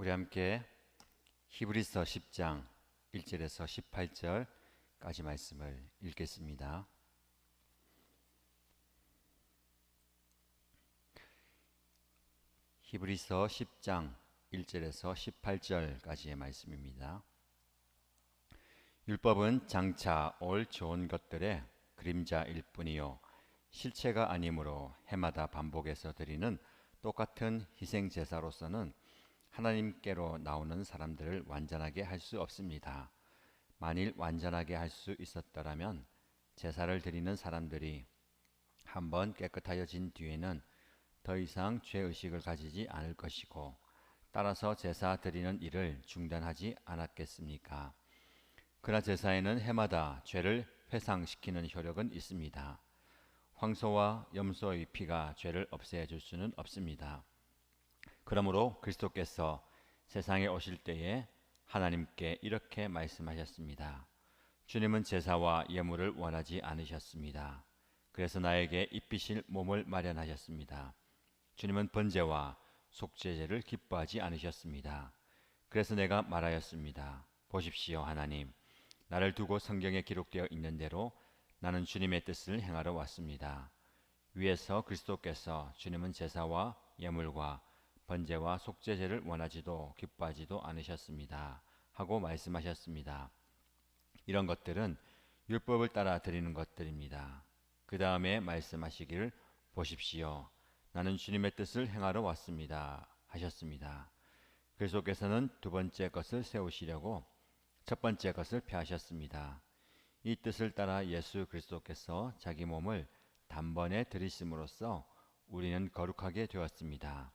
우리 함께 히브리서 10장 1절에서 18절까지 말씀을 읽겠습니다. 히브리서 10장 1절에서 18절까지의 말씀입니다. 율법은 장차 올 좋은 것들의 그림자일 뿐이요 실체가 아니므로 해마다 반복해서 드리는 똑같은 희생 제사로서는 하나님께로 나오는 사람들을 완전하게 할 수 없습니다. 만일 완전하게 할 수 있었더라면 제사를 드리는 사람들이 한번 깨끗하여진 뒤에는 더 이상 죄의식을 가지지 않을 것이고 따라서 제사 드리는 일을 중단하지 않았겠습니까? 그러나 제사에는 해마다 죄를 회상시키는 효력은 있습니다. 황소와 염소의 피가 죄를 없애줄 수는 없습니다. 그러므로 그리스도께서 세상에 오실 때에 하나님께 이렇게 말씀하셨습니다. 주님은 제사와 예물을 원하지 않으셨습니다. 그래서 나에게 입히실 몸을 마련하셨습니다. 주님은 번제와 속죄제를 기뻐하지 않으셨습니다. 그래서 내가 말하였습니다. 보십시오, 하나님. 나를 두고 성경에 기록되어 있는 대로 나는 주님의 뜻을 행하러 왔습니다. 위에서 그리스도께서 주님은 제사와 예물과 번제와 속죄제를 원하지도 기뻐하지도 않으셨습니다. 하고 말씀하셨습니다. 이런 것들은 율법을 따라 드리는 것들입니다. 그 다음에 말씀하시기를 보십시오. 나는 주님의 뜻을 행하러 왔습니다. 하셨습니다. 그리스도께서는 두 번째 것을 세우시려고 첫 번째 것을 폐하셨습니다. 이 뜻을 따라 예수 그리스도께서 자기 몸을 단번에 들이심으로써 우리는 거룩하게 되었습니다.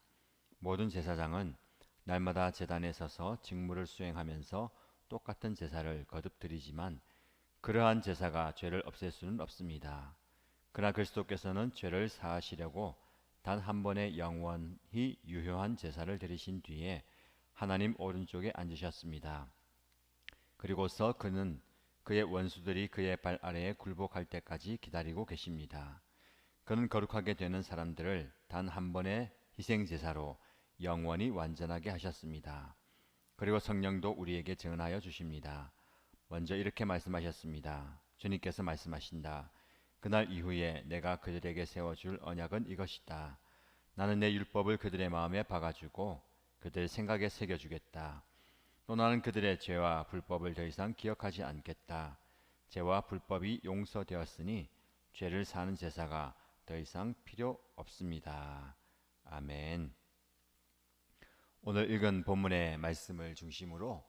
모든 제사장은 날마다 제단에 서서 직무를 수행하면서 똑같은 제사를 거듭 드리지만 그러한 제사가 죄를 없앨 수는 없습니다. 그러나 그리스도께서는 죄를 사하시려고 단 한 번의 영원히 유효한 제사를 드리신 뒤에 하나님 오른쪽에 앉으셨습니다. 그리고서 그는 그의 원수들이 그의 발 아래에 굴복할 때까지 기다리고 계십니다. 그는 거룩하게 되는 사람들을 단 한 번의 희생 제사로 영원히 완전하게 하셨습니다. 그리고 성령도 우리에게 증언하여 주십니다. 먼저 이렇게 말씀하셨습니다. 주님께서 말씀하신다. 그날 이후에 내가 그들에게 세워줄 언약은 이것이다. 나는 내 율법을 그들의 마음에 박아주고 그들 생각에 새겨주겠다. 또 나는 그들의 죄와 불법을 더 이상 기억하지 않겠다. 죄와 불법이 용서되었으니 죄를 사는 제사가 더 이상 필요 없습니다. 아멘. 오늘 읽은 본문의 말씀을 중심으로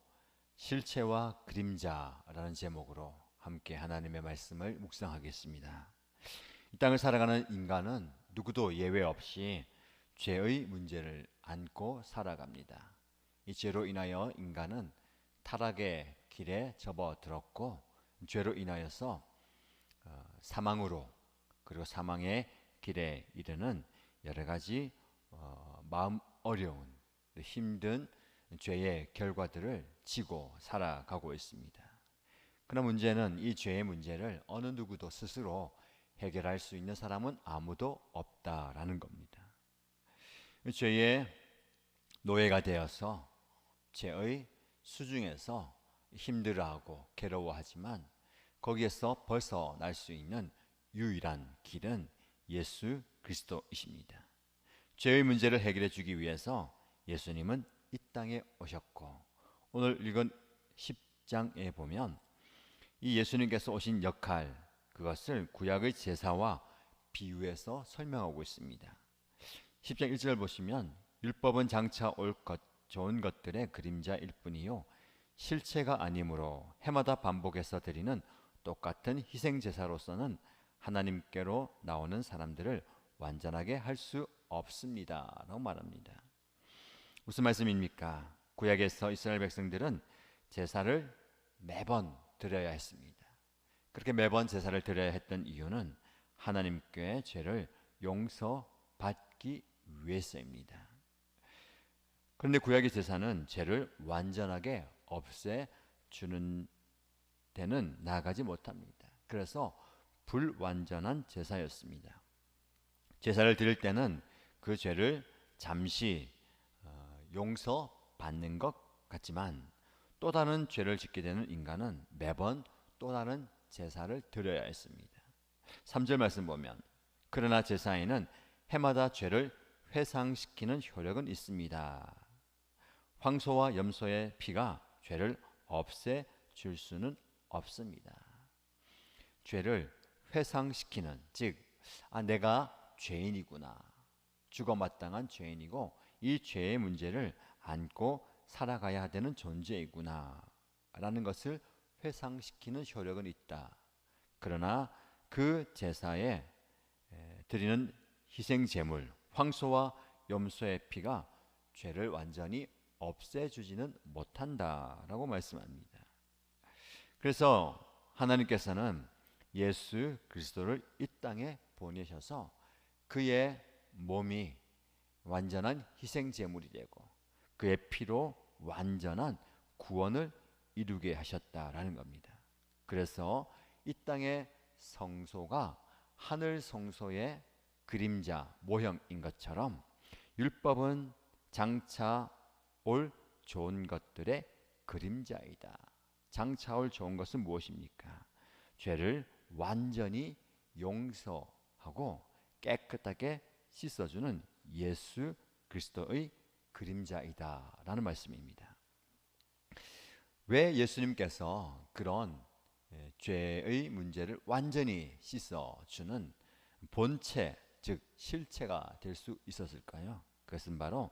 실체와 그림자라는 제목으로 함께 하나님의 말씀을 묵상하겠습니다. 이 땅을 살아가는 인간은 누구도 예외 없이 죄의 문제를 안고 살아갑니다. 이 죄로 인하여 인간은 타락의 길에 접어들었고 죄로 인하여서 사망으로 그리고 사망의 길에 이르는 여러 가지 마음 어려운 힘든 죄의 결과들을 지고 살아가고 있습니다. 그러나 문제는 이 죄의 문제를 어느 누구도 스스로 해결할 수 있는 사람은 아무도 없다라는 겁니다. 죄의 노예가 되어서 죄의 수중에서 힘들어하고 괴로워하지만 거기에서 벗어날 수 있는 유일한 길은 예수 그리스도이십니다. 죄의 문제를 해결해 주기 위해서 예수님은 이 땅에 오셨고 오늘 읽은 10장에 보면 이 예수님께서 오신 역할 그것을 구약의 제사와 비유해서 설명하고 있습니다. 10장 1절 보시면 율법은 장차 올 좋은 것들의 그림자일 뿐이요 실체가 아니므로 해마다 반복해서 드리는 똑같은 희생 제사로서는 하나님께로 나오는 사람들을 완전하게 할 수 없습니다. 라고 말합니다. 무슨 말씀입니까? 구약에서 이스라엘 백성들은 제사를 매번 드려야 했습니다. 그렇게 매번 제사를 드려야 했던 이유는 하나님께 죄를 용서받기 위해서입니다. 그런데 구약의 제사는 죄를 완전하게 없애주는 데는 나아가지 못합니다. 그래서 불완전한 제사였습니다. 제사를 드릴 때는 그 죄를 잠시 용서 받는 것 같지만 또 다른 죄를 짓게 되는 인간은 매번 또 다른 제사를 드려야 했습니다. 3절 말씀 보면 그러나 제사에는 해마다 죄를 회상시키는 효력은 있습니다. 황소와 염소의 피가 죄를 없애줄 수는 없습니다. 죄를 회상시키는, 즉 내가 죄인이구나, 죽어마땅한 죄인이고 이 죄의 문제를 안고 살아가야 되는 존재이구나 라는 것을 회상시키는 효력은 있다. 그러나 그 제사에 드리는 희생 제물 황소와 염소의 피가 죄를 완전히 없애주지는 못한다라고 말씀합니다. 그래서 하나님께서는 예수 그리스도를 이 땅에 보내셔서 그의 몸이 완전한 희생 제물이 되고 그의 피로 완전한 구원을 이루게 하셨다라는 겁니다. 그래서 이 땅의 성소가 하늘 성소의 그림자 모형인 것처럼 율법은 장차 올 좋은 것들의 그림자이다. 장차 올 좋은 것은 무엇입니까? 죄를 완전히 용서하고 깨끗하게 씻어주는 예수 그리스도의 그림자이다 라는 말씀입니다. 왜 예수님께서 그런 죄의 문제를 완전히 씻어주는 본체, 즉 실체가 될 수 있었을까요? 그것은 바로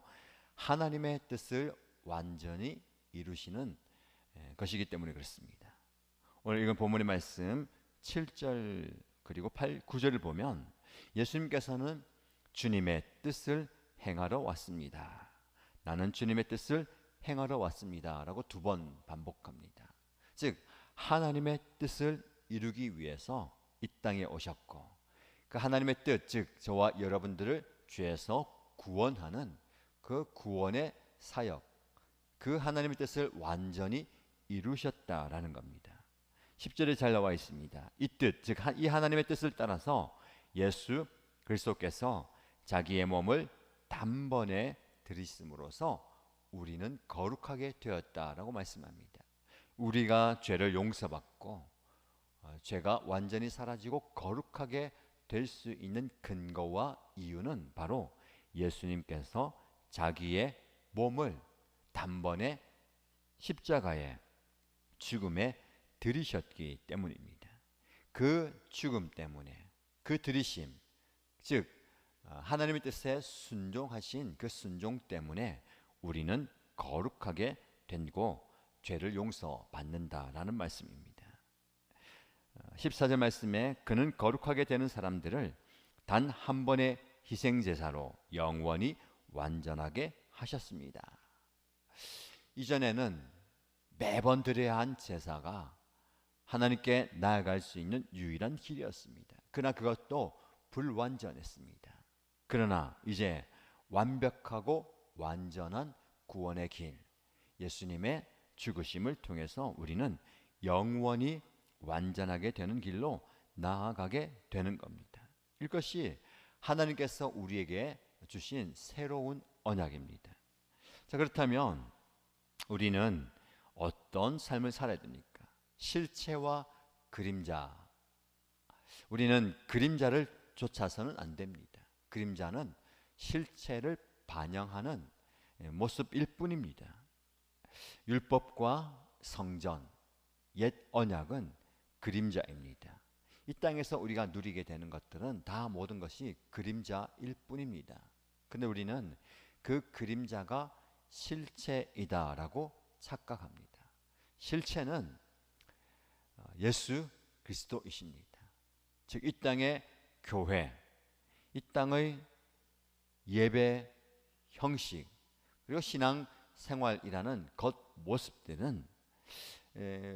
하나님의 뜻을 완전히 이루시는 것이기 때문에 그렇습니다. 오늘 읽은 본문의 말씀 7절 그리고 8, 9절을 보면 예수님께서는 주님의 뜻을 행하러 왔습니다. 나는 주님의 뜻을 행하러 왔습니다 라고 2번 반복합니다. 즉 하나님의 뜻을 이루기 위해서 이 땅에 오셨고 그 하나님의 뜻, 즉 저와 여러분들을 죄에서 구원하는 그 구원의 사역, 그 하나님의 뜻을 완전히 이루셨다라는 겁니다. 10절에 잘 나와 있습니다. 이 뜻, 즉 이 하나님의 뜻을 따라서 예수 그리스도께서 자기의 몸을 단번에 들이심으로써 우리는 거룩하게 되었다라고 말씀합니다. 우리가 죄를 용서받고 죄가 완전히 사라지고 거룩하게 될 수 있는 근거와 이유는 바로 예수님께서 자기의 몸을 단번에 십자가의 죽음에 들이셨기 때문입니다. 그 죽음 때문에, 그 들이심, 즉 하나님의 뜻에 순종하신 그 순종 때문에 우리는 거룩하게 되고 죄를 용서받는다라는 말씀입니다. 14절 말씀에 그는 거룩하게 되는 사람들을 단 한 번의 희생제사로 영원히 완전하게 하셨습니다. 이전에는 매번 드려야 한 제사가 하나님께 나아갈 수 있는 유일한 길이었습니다. 그러나 그것도 불완전했습니다. 그러나 이제 완벽하고 완전한 구원의 길, 예수님의 죽으심을 통해서 우리는 영원히 완전하게 되는 길로 나아가게 되는 겁니다. 이것이 하나님께서 우리에게 주신 새로운 언약입니다. 자, 그렇다면 우리는 어떤 삶을 살아야 됩니까? 실체와 그림자. 우리는 그림자를 쫓아서는 안 됩니다. 그림자는 실체를 반영하는 모습일 뿐입니다. 율법과 성전, 옛 언약은 그림자입니다. 이 땅에서 우리가 누리게 되는 것들은 다 모든 것이 그림자일 뿐입니다. 근데 우리는 그 그림자가 실체이다라고 착각합니다. 실체는 예수 그리스도이십니다. 즉 이 땅의 교회, 이 땅의 예배 형식, 그리고 신앙 생활이라는 겉 모습들은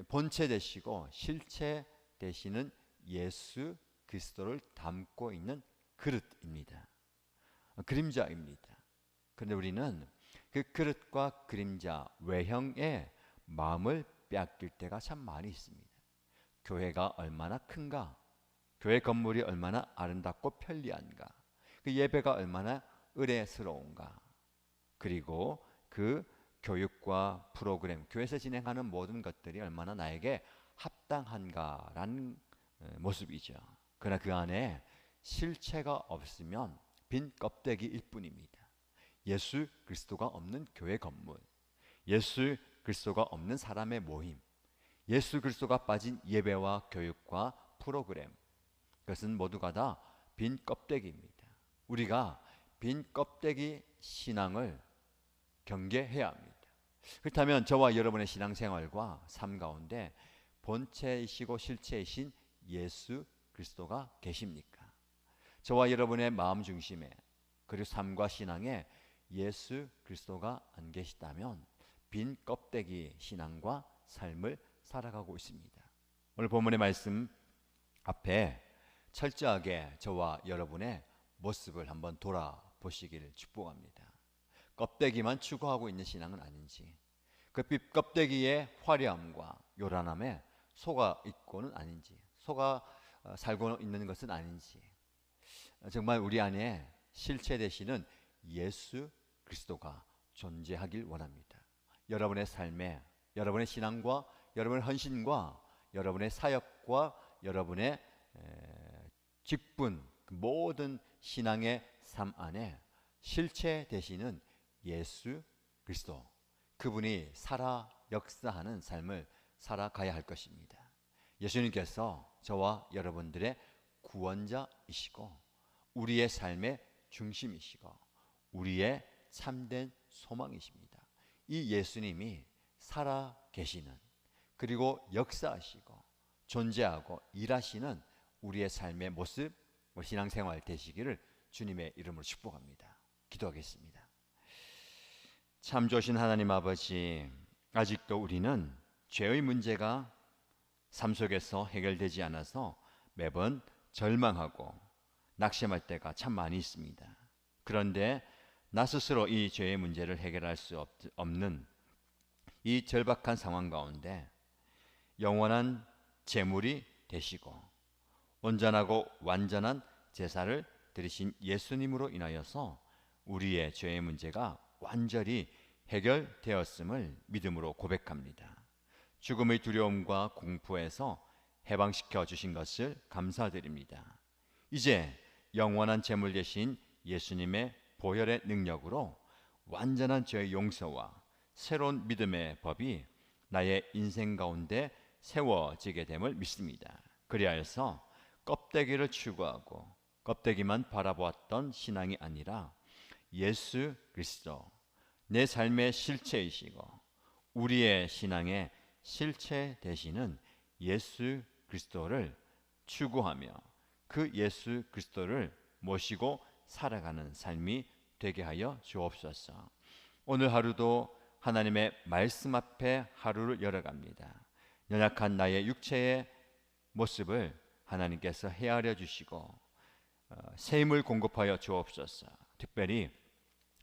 본체 되시고 실체 되시는 예수 그리스도를 담고 있는 그릇입니다. 그림자입니다. 그런데 우리는 그 그릇과 그림자 외형의 마음을 빼앗길 때가 참 많이 있습니다. 교회가 얼마나 큰가, 교회 건물이 얼마나 아름답고 편리한가, 그 예배가 얼마나 의례스러운가, 그리고 그 교육과 프로그램, 교회에서 진행하는 모든 것들이 얼마나 나에게 합당한가라는 모습이죠. 그러나 그 안에 실체가 없으면 빈 껍데기일 뿐입니다. 예수 그리스도가 없는 교회 건물, 예수 그리스도가 없는 사람의 모임, 예수 그리스도가 빠진 예배와 교육과 프로그램, 그것은 모두가 다 빈 껍데기입니다. 우리가 빈 껍데기 신앙을 경계해야 합니다. 그렇다면 저와 여러분의 신앙생활과 삶 가운데 본체이시고 실체이신 예수 그리스도가 계십니까? 저와 여러분의 마음 중심에 그리고 삶과 신앙에 예수 그리스도가 안 계시다면 빈 껍데기 신앙과 삶을 살아가고 있습니다. 오늘 본문의 말씀 앞에 철저하게 저와 여러분의 모습을 한번 돌아보시기를 축복합니다. 껍데기만 추구하고 있는 신앙은 아닌지, 그 껍데기의 화려함과 요란함에 속아 있고는 아닌지, 속아 살고 있는 것은 아닌지, 정말 우리 안에 실체 되시는 예수 그리스도가 존재하길 원합니다. 여러분의 삶에, 여러분의 신앙과 여러분의 헌신과 여러분의 사역과 여러분의 직분, 모든 신앙의 삶 안에 실체 되시는 예수 그리스도, 그분이 살아 역사하는 삶을 살아가야 할 것입니다. 예수님께서 저와 여러분들의 구원자이시고 우리의 삶의 중심이시고 우리의 참된 소망이십니다. 이 예수님이 살아 계시는, 그리고 역사하시고 존재하고 일하시는 우리의 삶의 모습, 신앙생활 되시기를 주님의 이름으로 축복합니다. 기도하겠습니다. 참 좋으신 하나님 아버지, 아직도 우리는 죄의 문제가 삶 속에서 해결되지 않아서 매번 절망하고 낙심할 때가 참 많이 있습니다. 그런데 나 스스로 이 죄의 문제를 해결할 수 없는 이 절박한 상황 가운데 영원한 제물이 되시고 온전하고 완전한 제사를 드리신 예수님으로 인하여서 우리의 죄의 문제가 완전히 해결되었음을 믿음으로 고백합니다. 죽음의 두려움과 공포에서 해방시켜 주신 것을 감사드립니다. 이제 영원한 제물 되신 예수님의 보혈의 능력으로 완전한 죄의 용서와 새로운 믿음의 법이 나의 인생 가운데 세워지게 됨을 믿습니다. 그리하여서 껍데기를 추구하고 껍데기만 바라보았던 신앙이 아니라 예수 그리스도, 내 삶의 실체이시고 우리의 신앙의 실체 되시는 예수 그리스도를 추구하며 그 예수 그리스도를 모시고 살아가는 삶이 되게 하여 주옵소서. 오늘 하루도 하나님의 말씀 앞에 하루를 열어갑니다. 연약한 나의 육체의 모습을 하나님께서 헤아려 주시고 새 힘을 공급하여 주옵소서. 특별히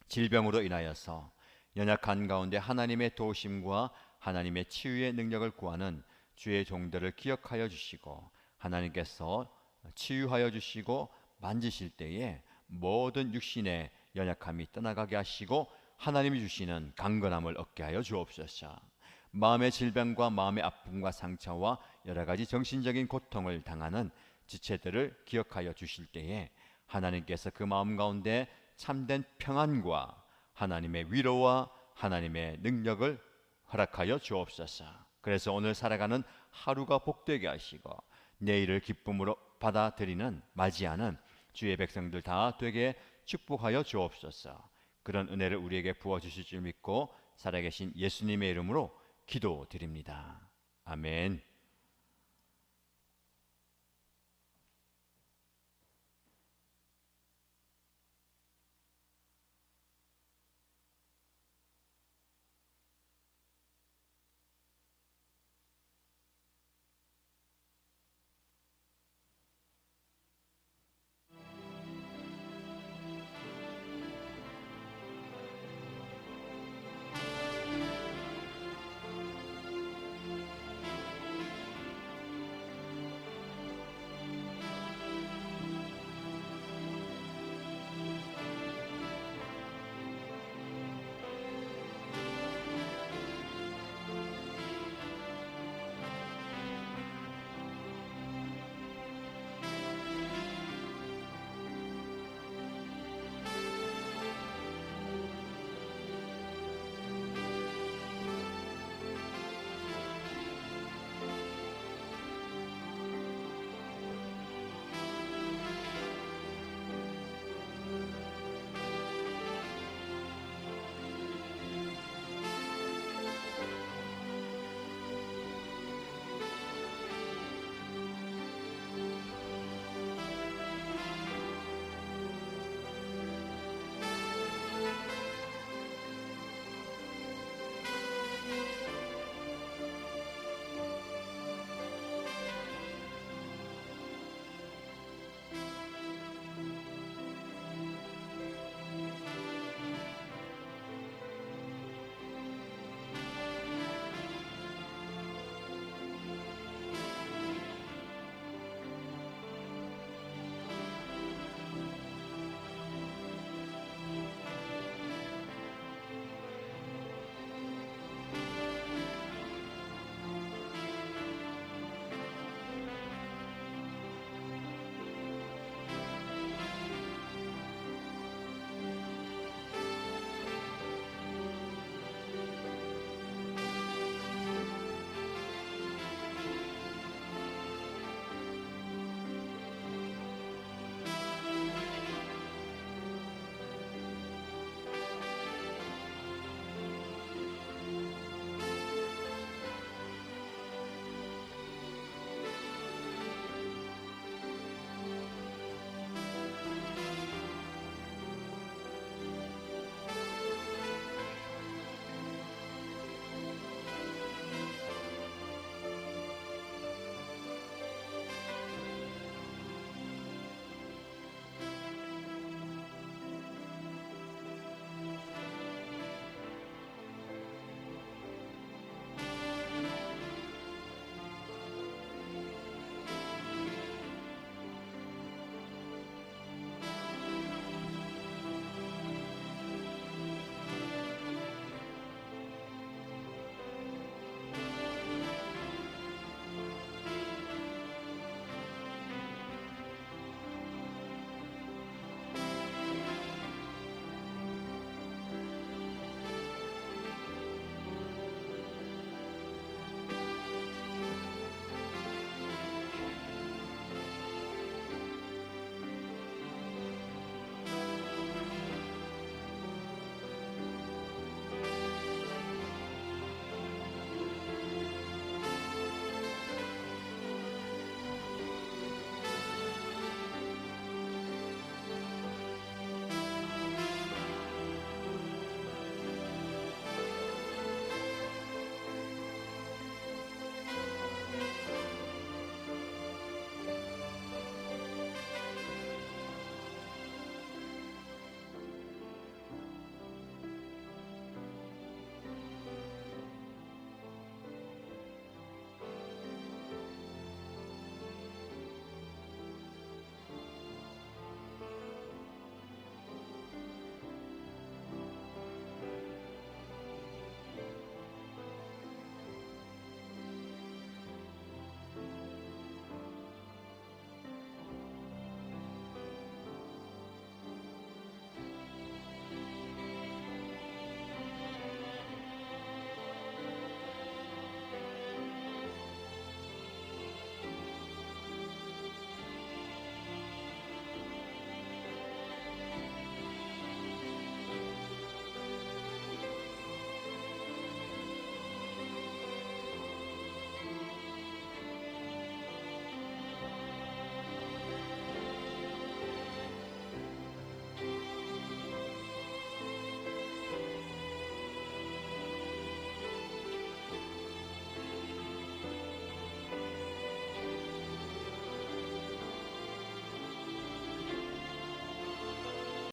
질병으로 인하여서 연약한 가운데 하나님의 도우심과 하나님의 치유의 능력을 구하는 주의 종들을 기억하여 주시고 하나님께서 치유하여 주시고 만지실 때에 모든 육신의 연약함이 떠나가게 하시고 하나님이 주시는 강건함을 얻게 하여 주옵소서. 마음의 질병과 마음의 아픔과 상처와 여러 가지 정신적인 고통을 당하는 지체들을 기억하여 주실 때에 하나님께서 그 마음 가운데 참된 평안과 하나님의 위로와 하나님의 능력을 허락하여 주옵소서. 그래서 오늘 살아가는 하루가 복되게 하시고 내일을 기쁨으로 받아들이는, 맞이하는 주의 백성들 다 되게 축복하여 주옵소서. 그런 은혜를 우리에게 부어주실 줄 믿고 살아계신 예수님의 이름으로 기도드립니다. 아멘.